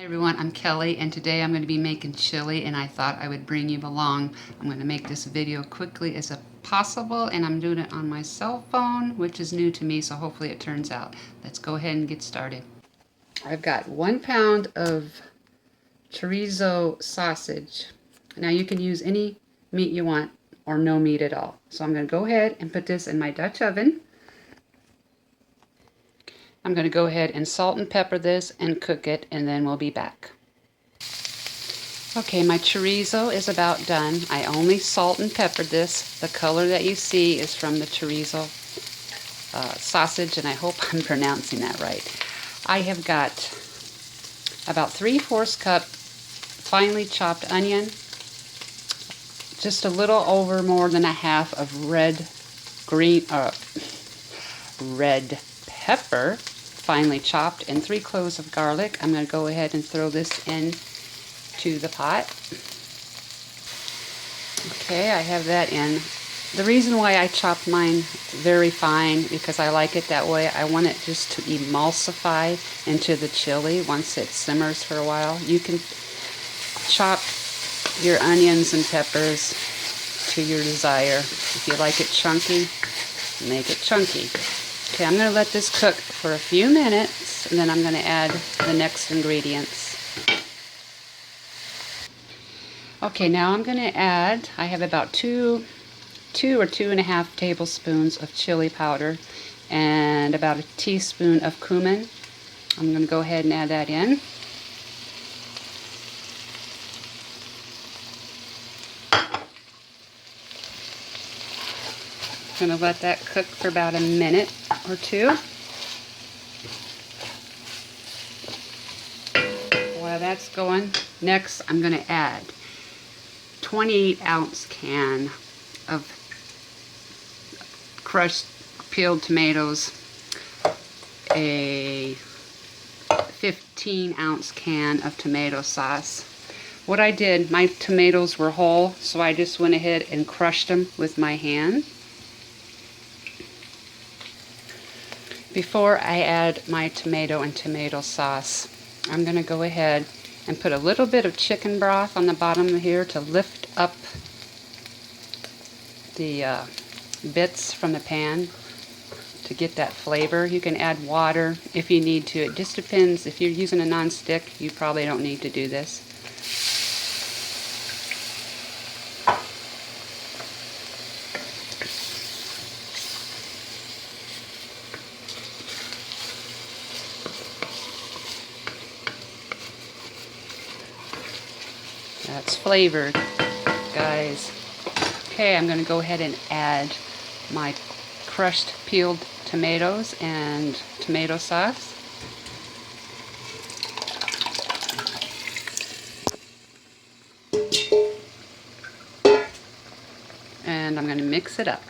Hey everyone, I'm Kelly and today I'm going to be making chili and I thought I would bring you along. I'm going to make this video quickly as possible and I'm doing it on my cell phone, which is new to me, so hopefully it turns out. Let's go ahead and get started. I've got 1 pound of chorizo sausage. Now you can use any meat you want or no meat at all. So I'm going to go ahead and put this in my Dutch oven. I'm going to go ahead and salt and pepper this and cook it, and then we'll be back. Okay, my chorizo is about done. I only salt and peppered this. The color that you see is from the chorizo sausage, and I hope I'm pronouncing that right. I have got about 3/4 cup finely chopped onion, just a little over more than a half of red pepper, finely chopped, and 3 cloves of garlic. I'm going to go ahead and throw this in to the pot. Okay, I have that in. The reason why I chopped mine very fine, because I like it that way. I want it just to emulsify into the chili once it simmers for a while. You can chop your onions and peppers to your desire. If you like it chunky, make it chunky. Okay, I'm going to let this cook for a few minutes, and then I'm going to add the next ingredients. Okay, now I'm going to add, I have about 2 or 2.5 tablespoons of chili powder and about a teaspoon of cumin. I'm going to go ahead and add that in. I'm going to let that cook for about a minute or two. While that's going, next I'm going to add 28-ounce can of crushed peeled tomatoes, a 15-ounce can of tomato sauce. What I did, my tomatoes were whole, so I just went ahead and crushed them with my hand. Before I add my tomato and tomato sauce, I'm going to go ahead and put a little bit of chicken broth on the bottom here to lift up the bits from the pan to get that flavor. You can add water if you need to. It just depends. If you're using a non-stick, you probably don't need to do this. That's flavored, guys. Okay, I'm going to go ahead and add my crushed peeled tomatoes and tomato sauce. And I'm going to mix it up.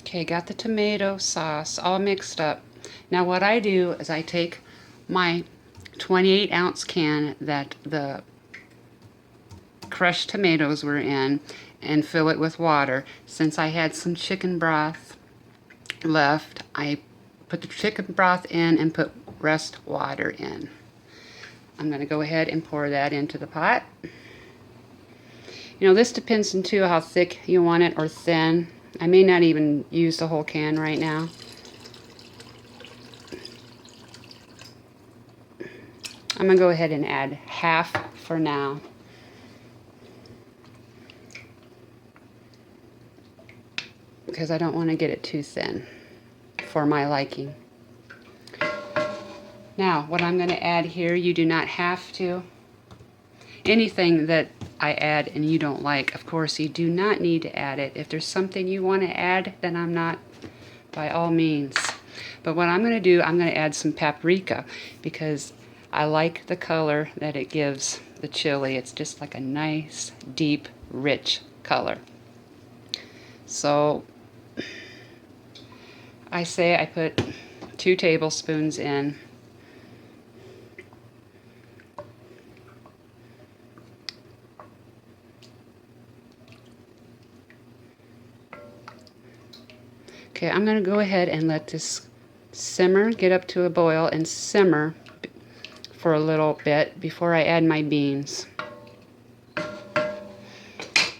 Okay, got the tomato sauce all mixed up. Now what I do is I take my 28-ounce can that the crushed tomatoes were in and fill it with water. Since I had some chicken broth left, I put the chicken broth in and put rest water in. I'm going to go ahead and pour that into the pot. You know, this depends on too how thick you want it or thin. I may not even use the whole can right now. I'm going to go ahead and add half for now. Because I don't want to get it too thin for my liking. Now, what I'm going to add here, you do not have to. Anything that I add and you don't like, of course, you do not need to add it. If there's something you want to add, then I'm not, by all means. But what I'm going to do, I'm going to add some paprika because I like the color that it gives the chili. It's just like a nice, deep, rich color. So I say I put 2 tablespoons in. Okay, I'm going to go ahead and let this simmer, get up to a boil and simmer for a little bit before I add my beans.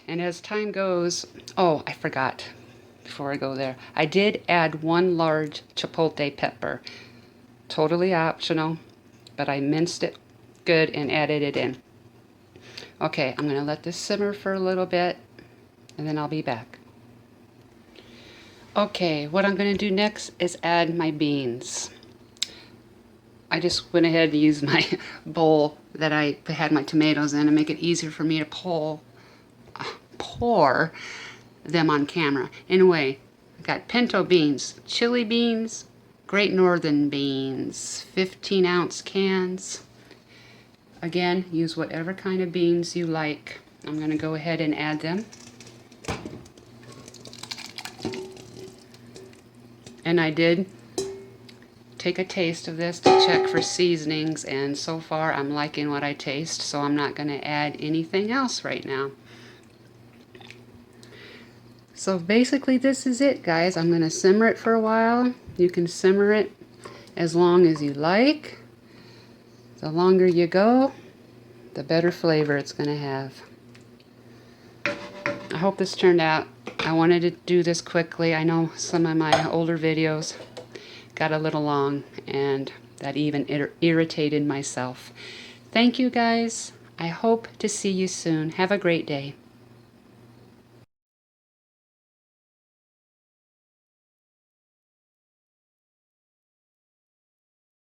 And as time goes, oh, I forgot before I go there. I did add 1 large chipotle pepper. Totally optional, but I minced it good and added it in. Okay, I'm going to let this simmer for a little bit, and then I'll be back. Okay, what I'm going to do next is add my beans. I just went ahead and used my bowl that I had my tomatoes in to make it easier for me to pour them on camera. Anyway, I got pinto beans, chili beans, Great Northern beans, 15-ounce cans. Again, use whatever kind of beans you like. I'm going to go ahead and add them. And I did take a taste of this to check for seasonings, and so far I'm liking what I taste, so I'm not going to add anything else right now. So basically this is it, guys. I'm going to simmer it for a while. You can simmer it as long as you like. The longer you go, the better flavor it's going to have. I hope this turned out. I wanted to do this quickly. I know some of my older videos got a little long, and that even irritated myself. Thank you, guys. I hope to see you soon. Have a great day.